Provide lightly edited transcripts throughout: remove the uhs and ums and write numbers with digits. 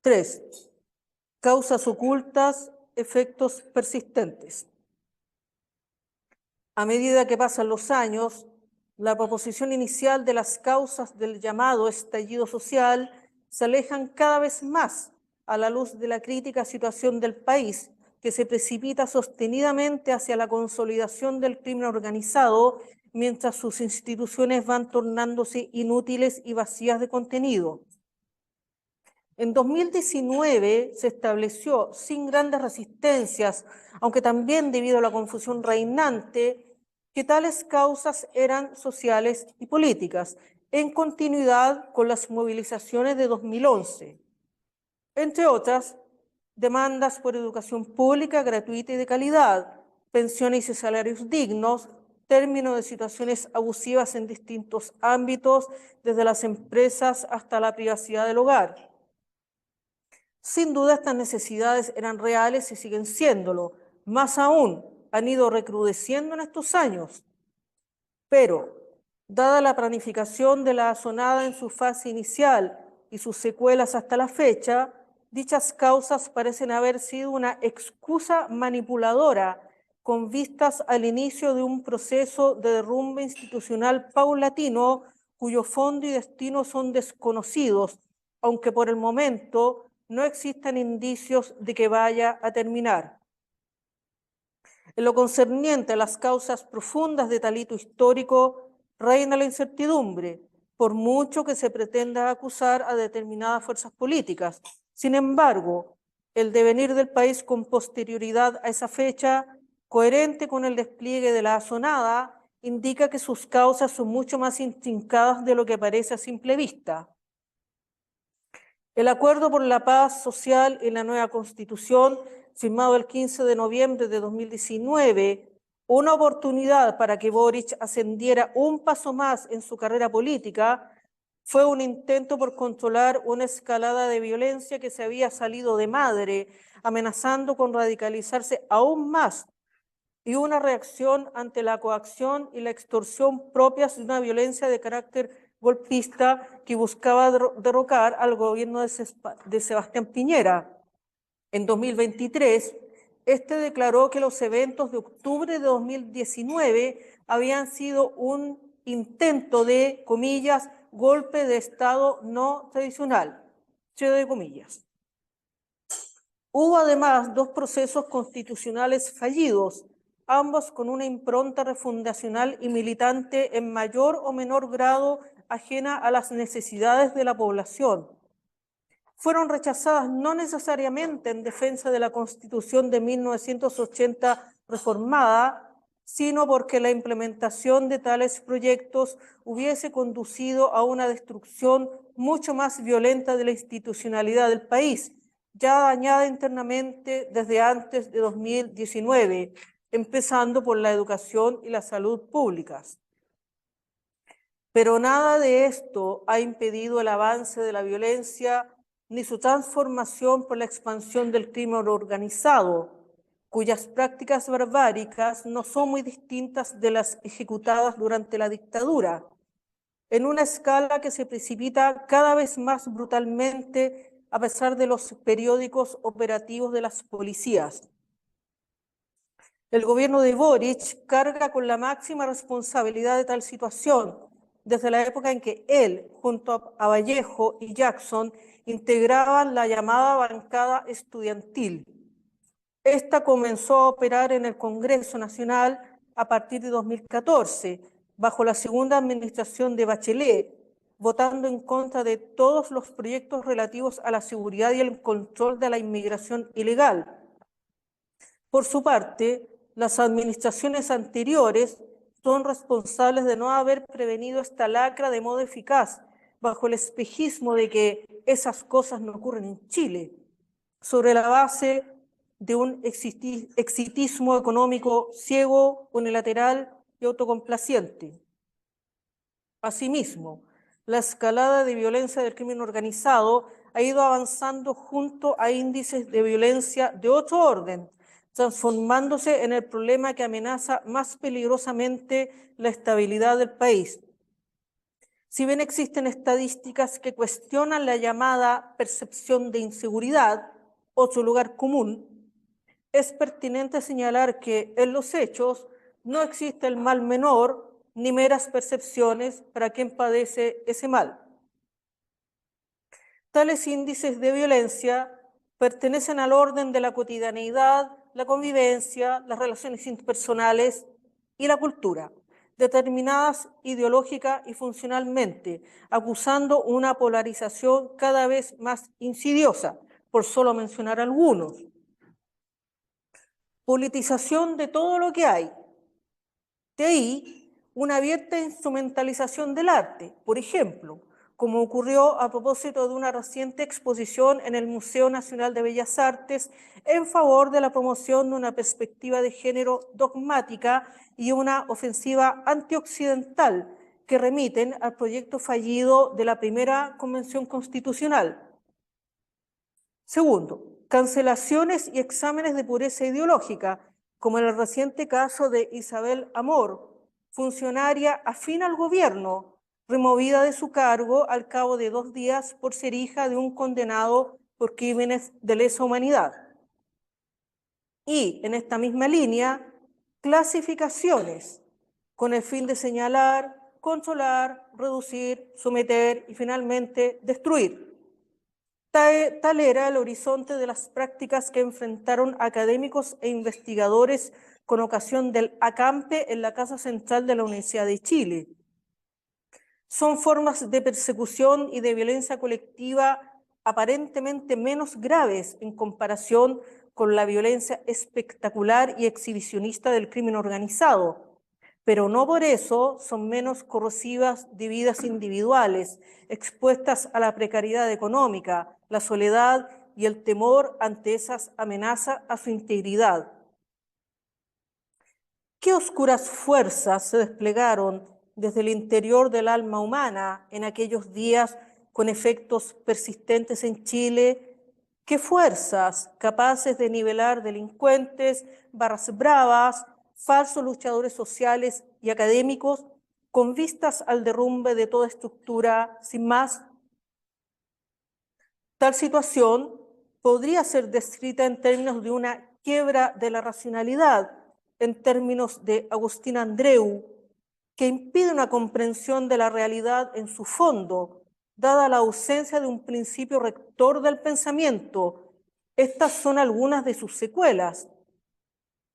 3. Causas ocultas, efectos persistentes. A medida que pasan los años, la proposición inicial de las causas del llamado estallido social se alejan cada vez más a la luz de la crítica situación del país, que se precipita sostenidamente hacia la consolidación del crimen organizado, mientras sus instituciones van tornándose inútiles y vacías de contenido. En 2019 se estableció, sin grandes resistencias, aunque también debido a la confusión reinante, que tales causas eran sociales y políticas, en continuidad con las movilizaciones de 2011. Entre otras, demandas por educación pública gratuita y de calidad, pensiones y salarios dignos, término de situaciones abusivas en distintos ámbitos, desde las empresas hasta la privacidad del hogar. Sin duda, estas necesidades eran reales y siguen siéndolo. Más aún, han ido recrudeciendo en estos años. Pero, dada la planificación de la asonada en su fase inicial y sus secuelas hasta la fecha, dichas causas parecen haber sido una excusa manipuladora con vistas al inicio de un proceso de derrumbe institucional paulatino cuyo fondo y destino son desconocidos, aunque por el momento no existan indicios de que vaya a terminar. En lo concerniente a las causas profundas de tal hito histórico, reina la incertidumbre, por mucho que se pretenda acusar a determinadas fuerzas políticas. Sin embargo, el devenir del país con posterioridad a esa fecha, coherente con el despliegue de la asonada, indica que sus causas son mucho más intrincadas de lo que parece a simple vista. El acuerdo por la paz social en la nueva Constitución, firmado el 15 de noviembre de 2019, una oportunidad para que Boric ascendiera un paso más en su carrera política, fue un intento por controlar una escalada de violencia que se había salido de madre, amenazando con radicalizarse aún más, y una reacción ante la coacción y la extorsión propias de una violencia de carácter golpista que buscaba derrocar al gobierno de Sebastián Piñera. En 2023, este declaró que los eventos de octubre de 2019 habían sido un intento de, comillas, golpe de Estado no tradicional, cierre de comillas. Hubo además 2 procesos constitucionales fallidos, ambos con una impronta refundacional y militante en mayor o menor grado ajena a las necesidades de la población. Fueron rechazadas no necesariamente en defensa de la Constitución de 1980 reformada, sino porque la implementación de tales proyectos hubiese conducido a una destrucción mucho más violenta de la institucionalidad del país, ya dañada internamente desde antes de 2019, empezando por la educación y la salud públicas. Pero nada de esto ha impedido el avance de la violencia ni su transformación por la expansión del crimen organizado, cuyas prácticas barbáricas no son muy distintas de las ejecutadas durante la dictadura, en una escala que se precipita cada vez más brutalmente a pesar de los periódicos operativos de las policías. El gobierno de Boric carga con la máxima responsabilidad de tal situación, desde la época en que él, junto a Vallejo y Jackson, integraban la llamada bancada estudiantil. Esta comenzó a operar en el Congreso Nacional a partir de 2014, bajo la segunda administración de Bachelet, votando en contra de todos los proyectos relativos a la seguridad y el control de la inmigración ilegal. Por su parte, las administraciones anteriores son responsables de no haber prevenido esta lacra de modo eficaz, bajo el espejismo de que esas cosas no ocurren en Chile, sobre la base de un exitismo económico ciego, unilateral y autocomplaciente. Asimismo, la escalada de violencia del crimen organizado ha ido avanzando junto a índices de violencia de otro orden, transformándose en el problema que amenaza más peligrosamente la estabilidad del país. Si bien existen estadísticas que cuestionan la llamada percepción de inseguridad o su lugar común, es pertinente señalar que en los hechos no existe el mal menor ni meras percepciones para quien padece ese mal. Tales índices de violencia pertenecen al orden de la cotidianeidad, la convivencia, las relaciones interpersonales y la cultura, determinadas ideológica y funcionalmente, acusando una polarización cada vez más insidiosa, por solo mencionar algunos. Politización de todo lo que hay. De ahí, una abierta instrumentalización del arte, por ejemplo, como ocurrió a propósito de una reciente exposición en el Museo Nacional de Bellas Artes en favor de la promoción de una perspectiva de género dogmática y una ofensiva antioccidental que remiten al proyecto fallido de la primera Convención Constitucional. Segundo, cancelaciones y exámenes de pureza ideológica, como en el reciente caso de Isabel Amor, funcionaria afín al gobierno, removida de su cargo al cabo de 2 días por ser hija de un condenado por crímenes de lesa humanidad. Y en esta misma línea, clasificaciones con el fin de señalar, controlar, reducir, someter y finalmente destruir. Tal era el horizonte de las prácticas que enfrentaron académicos e investigadores con ocasión del acampe en la Casa Central de la Universidad de Chile. Son formas de persecución y de violencia colectiva aparentemente menos graves en comparación con la violencia espectacular y exhibicionista del crimen organizado, pero no por eso son menos corrosivas de vidas individuales, expuestas a la precariedad económica, la soledad y el temor ante esas amenazas a su integridad. ¿Qué oscuras fuerzas se desplegaron desde el interior del alma humana en aquellos días con efectos persistentes en Chile? ¿Qué fuerzas capaces de nivelar delincuentes, barras bravas, falsos luchadores sociales y académicos con vistas al derrumbe de toda estructura sin más? Tal situación podría ser descrita en términos de una quiebra de la racionalidad, en términos de Agustín Andreu, que impide una comprensión de la realidad en su fondo, dada la ausencia de un principio rector del pensamiento. Estas son algunas de sus secuelas: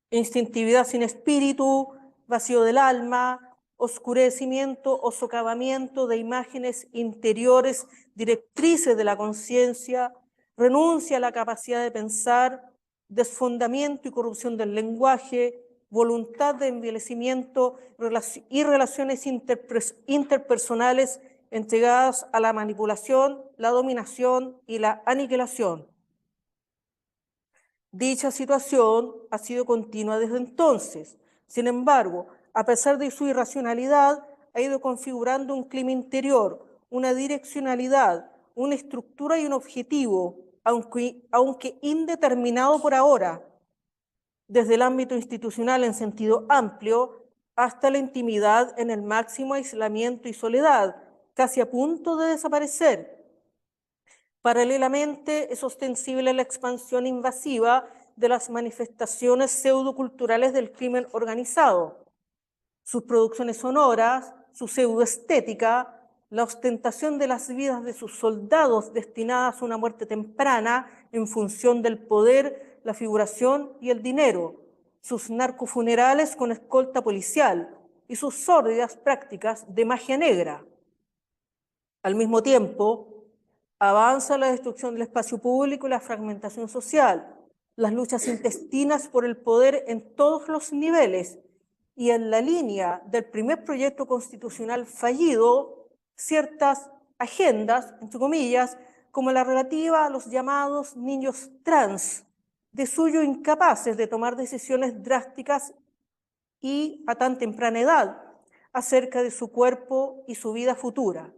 instintividad sin espíritu, vacío del alma, oscurecimiento o socavamiento de imágenes interiores directrices de la conciencia, renuncia a la capacidad de pensar, desfondamiento y corrupción del lenguaje, voluntad de envilecimiento y relaciones interpersonales entregadas a la manipulación, la dominación y la aniquilación. Dicha situación ha sido continua desde entonces. Sin embargo, a pesar de su irracionalidad, ha ido configurando un clima interior, una direccionalidad, una estructura y un objetivo, aunque indeterminado por ahora, desde el ámbito institucional en sentido amplio hasta la intimidad en el máximo aislamiento y soledad, casi a punto de desaparecer. Paralelamente, es ostensible la expansión invasiva de las manifestaciones pseudoculturales del crimen organizado. Sus producciones sonoras, su pseudoestética, la ostentación de las vidas de sus soldados destinadas a una muerte temprana en función del poder, la figuración y el dinero, sus narcofunerales con escolta policial y sus sórdidas prácticas de magia negra. Al mismo tiempo, avanza la destrucción del espacio público y la fragmentación social, las luchas intestinas por el poder en todos los niveles y en la línea del primer proyecto constitucional fallido, ciertas agendas, entre comillas, como la relativa a los llamados niños trans, de suyo incapaces de tomar decisiones drásticas y a tan temprana edad acerca de su cuerpo y su vida futura.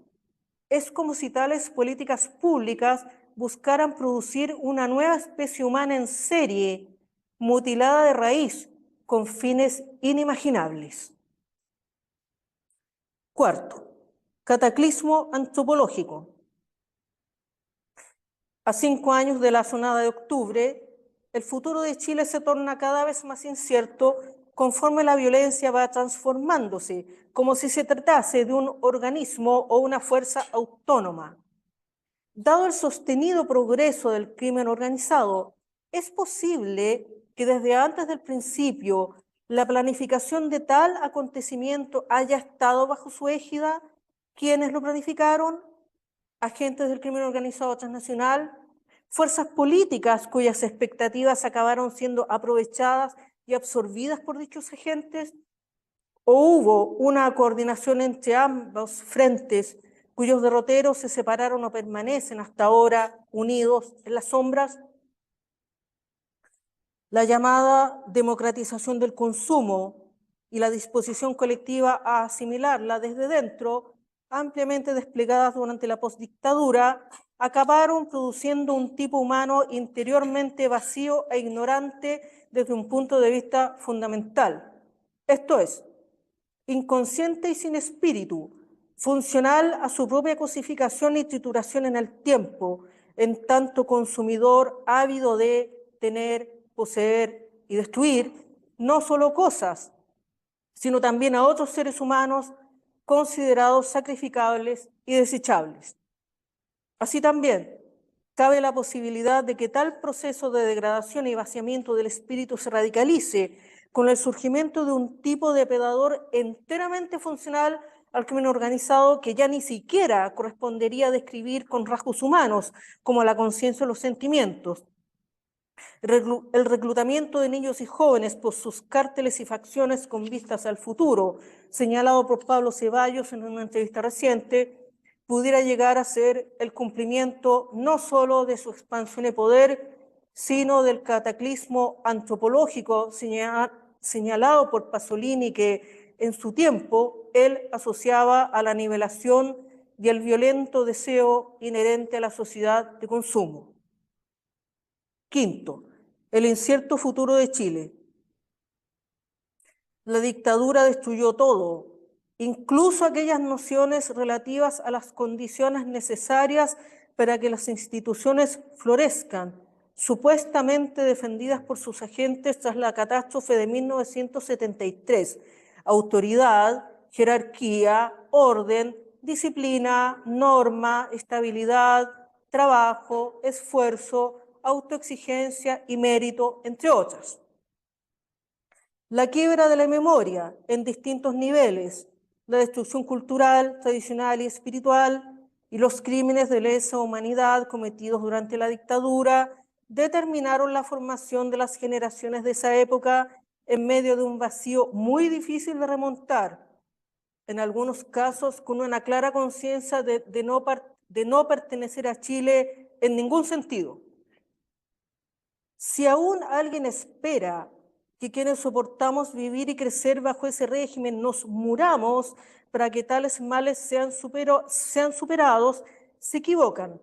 Es como si tales políticas públicas buscaran producir una nueva especie humana en serie, mutilada de raíz, con fines inimaginables. Cuarto, Cataclismo antropológico. A 5 años de la Asonada de octubre, el futuro de Chile se torna cada vez más incierto conforme la violencia va transformándose, como si se tratase de un organismo o una fuerza autónoma. Dado el sostenido progreso del crimen organizado, es posible que desde antes del principio la planificación de tal acontecimiento haya estado bajo su égida. ¿Quiénes lo planificaron? Agentes del crimen organizado transnacional, fuerzas políticas cuyas expectativas acabaron siendo aprovechadas y absorbidas por dichos agentes, o hubo una coordinación entre ambos frentes cuyos derroteros se separaron o permanecen hasta ahora unidos en las sombras. La llamada democratización del consumo y la disposición colectiva a asimilarla desde dentro, ampliamente desplegadas durante la postdictadura, acabaron produciendo un tipo humano interiormente vacío e ignorante desde un punto de vista fundamental. Esto es, inconsciente y sin espíritu, funcional a su propia cosificación y trituración en el tiempo, en tanto consumidor ávido de tener, poseer y destruir no solo cosas, sino también a otros seres humanos considerados sacrificables y desechables. Así también, cabe la posibilidad de que tal proceso de degradación y vaciamiento del espíritu se radicalice con el surgimiento de un tipo de predador enteramente funcional al crimen organizado que ya ni siquiera correspondería a describir con rasgos humanos, como la conciencia o los sentimientos. El reclutamiento de niños y jóvenes por sus cárteles y facciones con vistas al futuro, señalado por Pablo Ceballos en una entrevista reciente, pudiera llegar a ser el cumplimiento no solo de su expansión de poder, sino del cataclismo antropológico señalado por Pasolini, que en su tiempo él asociaba a la nivelación y el violento deseo inherente a la sociedad de consumo. Quinto, el incierto futuro de Chile. La dictadura destruyó todo, incluso aquellas nociones relativas a las condiciones necesarias para que las instituciones florezcan, supuestamente defendidas por sus agentes tras la catástrofe de 1973. Autoridad, jerarquía, orden, disciplina, norma, estabilidad, trabajo, esfuerzo, autoexigencia y mérito, entre otras. La quiebra de la memoria en distintos niveles, la destrucción cultural, tradicional y espiritual, y los crímenes de lesa humanidad cometidos durante la dictadura determinaron la formación de las generaciones de esa época en medio de un vacío muy difícil de remontar, en algunos casos con una clara conciencia de no pertenecer a Chile en ningún sentido. Si aún alguien espera que quienes soportamos vivir y crecer bajo ese régimen nos muramos para que tales males sean superados, se equivocan,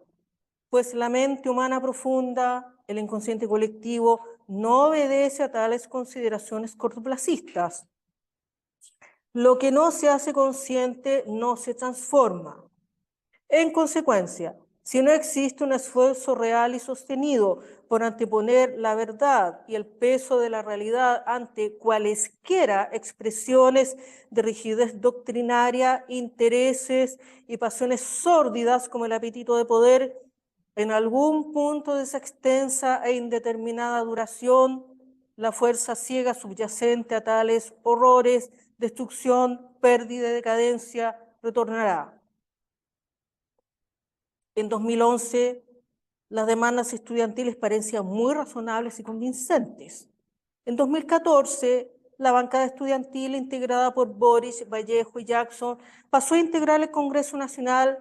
pues la mente humana profunda, el inconsciente colectivo, no obedece a tales consideraciones cortoplacistas. Lo que no se hace consciente no se transforma. En consecuencia, si no existe un esfuerzo real y sostenido por anteponer la verdad y el peso de la realidad ante cualesquiera expresiones de rigidez doctrinaria, intereses y pasiones sórdidas como el apetito de poder, en algún punto de esa extensa e indeterminada duración, la fuerza ciega subyacente a tales horrores, destrucción, pérdida y decadencia retornará. En 2011, las demandas estudiantiles parecían muy razonables y convincentes. En 2014, la bancada estudiantil integrada por Boric, Vallejo y Jackson pasó a integrar el Congreso Nacional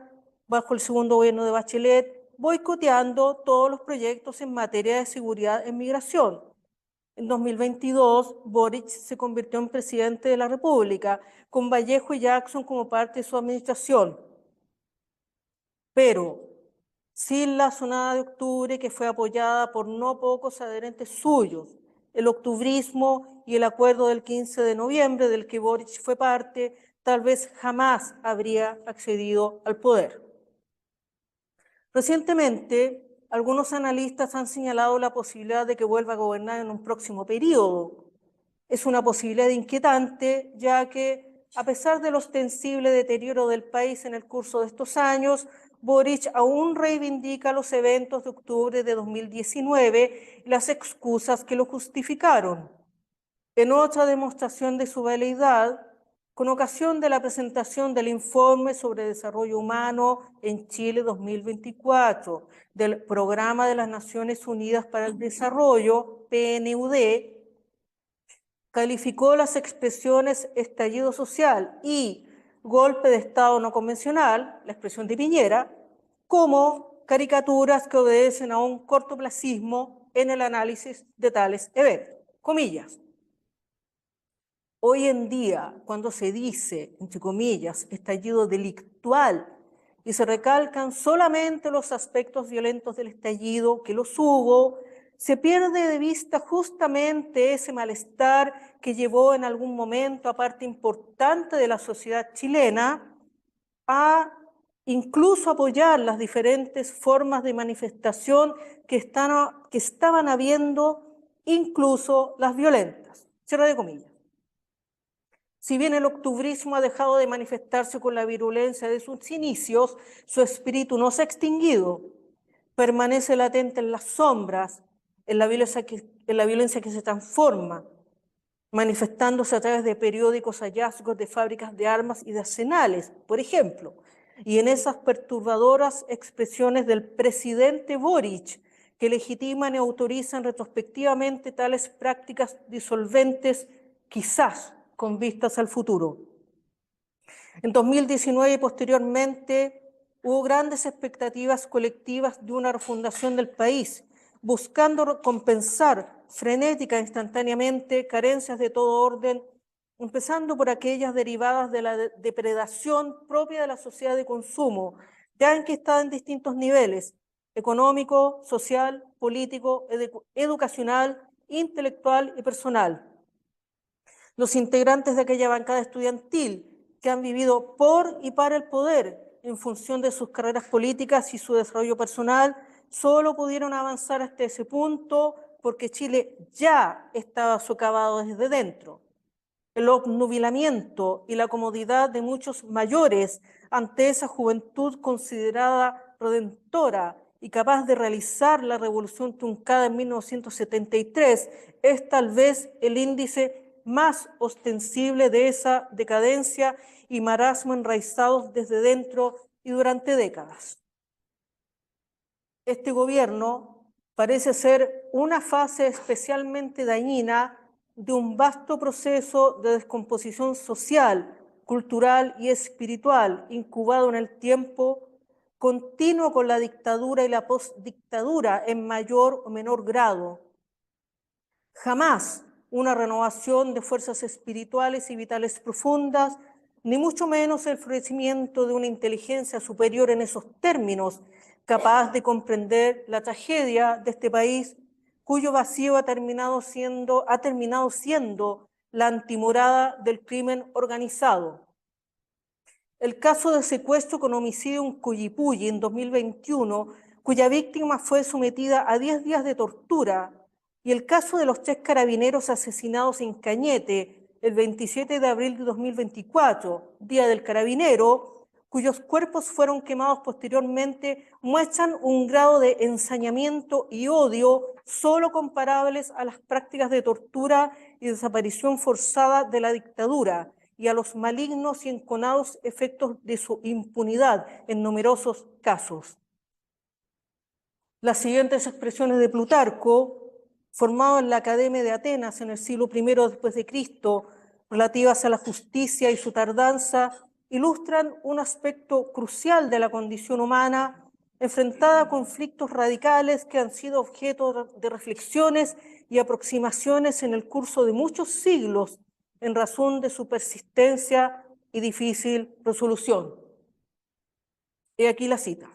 bajo el segundo gobierno de Bachelet, boicoteando todos los proyectos en materia de seguridad e migración. En 2022, Boric se convirtió en presidente de la República, con Vallejo y Jackson como parte de su administración. Pero sin la Asonada de octubre, que fue apoyada por no pocos adherentes suyos, el octubrismo y el acuerdo del 15 de noviembre, del que Boric fue parte, tal vez jamás habría accedido al poder. Recientemente, algunos analistas han señalado la posibilidad de que vuelva a gobernar en un próximo periodo. Es una posibilidad inquietante, ya que, a pesar del ostensible deterioro del país en el curso de estos años, Boric aún reivindica los eventos de octubre de 2019 y las excusas que lo justificaron. En otra demostración de su veleidad, con ocasión de la presentación del informe sobre desarrollo humano en Chile 2024 del Programa de las Naciones Unidas para el Desarrollo, PNUD, calificó las expresiones estallido social y golpe de Estado no convencional, la expresión de Piñera, como caricaturas que obedecen a un cortoplacismo en el análisis de tales eventos. Comillas. Hoy en día, cuando se dice, entre comillas, estallido delictual y se recalcan solamente los aspectos violentos del estallido, que los hubo, se pierde de vista justamente ese malestar que llevó en algún momento a parte importante de la sociedad chilena a incluso apoyar las diferentes formas de manifestación que estaban habiendo, incluso las violentas. Cierre de comillas. Si bien el octubrismo ha dejado de manifestarse con la virulencia de sus inicios, su espíritu no se ha extinguido, permanece latente en las sombras, en la violencia que se transforma, manifestándose a través de periódicos hallazgos de fábricas de armas y de arsenales, por ejemplo, y en esas perturbadoras expresiones del presidente Boric, que legitiman y autorizan retrospectivamente tales prácticas disolventes, quizás con vistas al futuro. En 2019 y posteriormente hubo grandes expectativas colectivas de una refundación del país, buscando compensar frenética e instantáneamente carencias de todo orden, empezando por aquellas derivadas de la depredación propia de la sociedad de consumo, ya en que está en distintos niveles: económico, social, político, educacional, intelectual y personal. Los integrantes de aquella bancada estudiantil que han vivido por y para el poder en función de sus carreras políticas y su desarrollo personal, solo pudieron avanzar hasta ese punto porque Chile ya estaba socavado desde dentro. El obnubilamiento y la comodidad de muchos mayores ante esa juventud considerada redentora y capaz de realizar la revolución truncada en 1973 es tal vez el índice más ostensible de esa decadencia y marasmo enraizados desde dentro y durante décadas. Este gobierno parece ser una fase especialmente dañina de un vasto proceso de descomposición social, cultural y espiritual incubado en el tiempo, continuo con la dictadura y la postdictadura en mayor o menor grado. Jamás una renovación de fuerzas espirituales y vitales profundas, ni mucho menos el florecimiento de una inteligencia superior en esos términos, capaz de comprender la tragedia de este país, cuyo vacío ha terminado siendo la antimorada del crimen organizado. El caso de secuestro con homicidio en Cuyipulli en 2021, cuya víctima fue sometida a 10 días de tortura, y el caso de los 3 carabineros asesinados en Cañete el 27 de abril de 2024, Día del Carabinero, cuyos cuerpos fueron quemados posteriormente, muestran un grado de ensañamiento y odio solo comparables a las prácticas de tortura y desaparición forzada de la dictadura y a los malignos y enconados efectos de su impunidad en numerosos casos. Las siguientes expresiones de Plutarco, formado en la Academia de Atenas en el siglo I después de Cristo, relativas a la justicia y su tardanza, ilustran un aspecto crucial de la condición humana enfrentada a conflictos radicales que han sido objeto de reflexiones y aproximaciones en el curso de muchos siglos en razón de su persistencia y difícil resolución. He aquí la cita,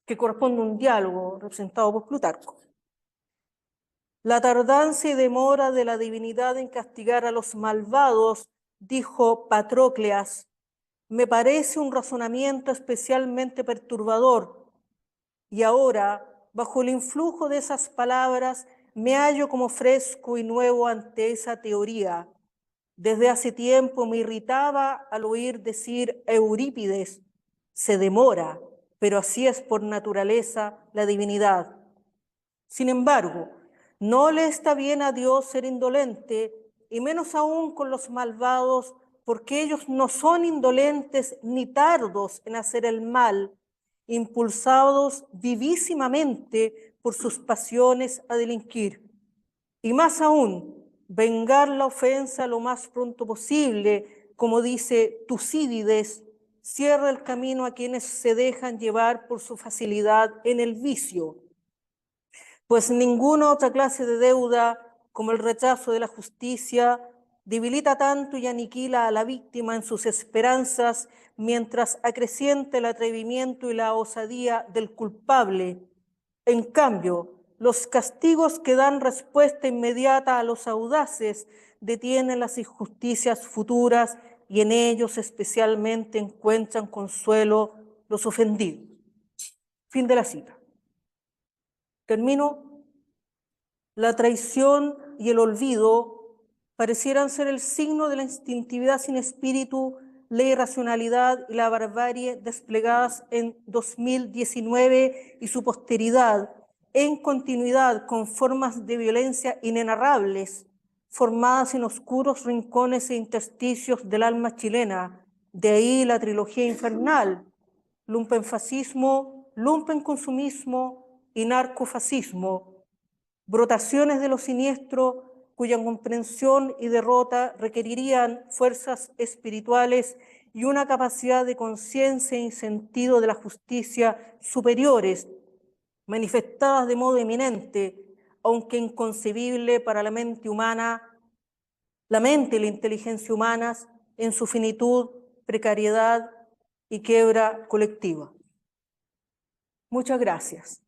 que corresponde a un diálogo representado por Plutarco. La tardanza y demora de la divinidad en castigar a los malvados dijo Patrocleas, me parece un razonamiento especialmente perturbador, y ahora, bajo el influjo de esas palabras, me hallo como fresco y nuevo ante esa teoría. Desde hace tiempo me irritaba al oír decir Eurípides, se demora, pero así es por naturaleza la divinidad. Sin embargo, no le está bien a Dios ser indolente, y menos aún con los malvados, porque ellos no son indolentes ni tardos en hacer el mal, impulsados vivísimamente por sus pasiones a delinquir. Y más aún, vengar la ofensa lo más pronto posible, como dice Tucídides, cierra el camino a quienes se dejan llevar por su facilidad en el vicio, pues ninguna otra clase de deuda, como el rechazo de la justicia, debilita tanto y aniquila a la víctima en sus esperanzas, mientras acrecienta el atrevimiento y la osadía del culpable. En cambio, los castigos que dan respuesta inmediata a los audaces detienen las injusticias futuras y en ellos especialmente encuentran consuelo los ofendidos. Fin de la cita. Termino. La traición y el olvido parecieran ser el signo de la instintividad sin espíritu, la irracionalidad y la barbarie desplegadas en 2019 y su posteridad, en continuidad con formas de violencia inenarrables, formadas en oscuros rincones e intersticios del alma chilena. De ahí la trilogía infernal: lumpenfascismo, lumpenconsumismo y narcofascismo, brotaciones de lo siniestro cuya comprensión y derrota requerirían fuerzas espirituales y una capacidad de conciencia y sentido de la justicia superiores, manifestadas de modo eminente, aunque inconcebible para la mente humana, la mente y la inteligencia humanas en su finitud, precariedad y quiebra colectiva. Muchas gracias.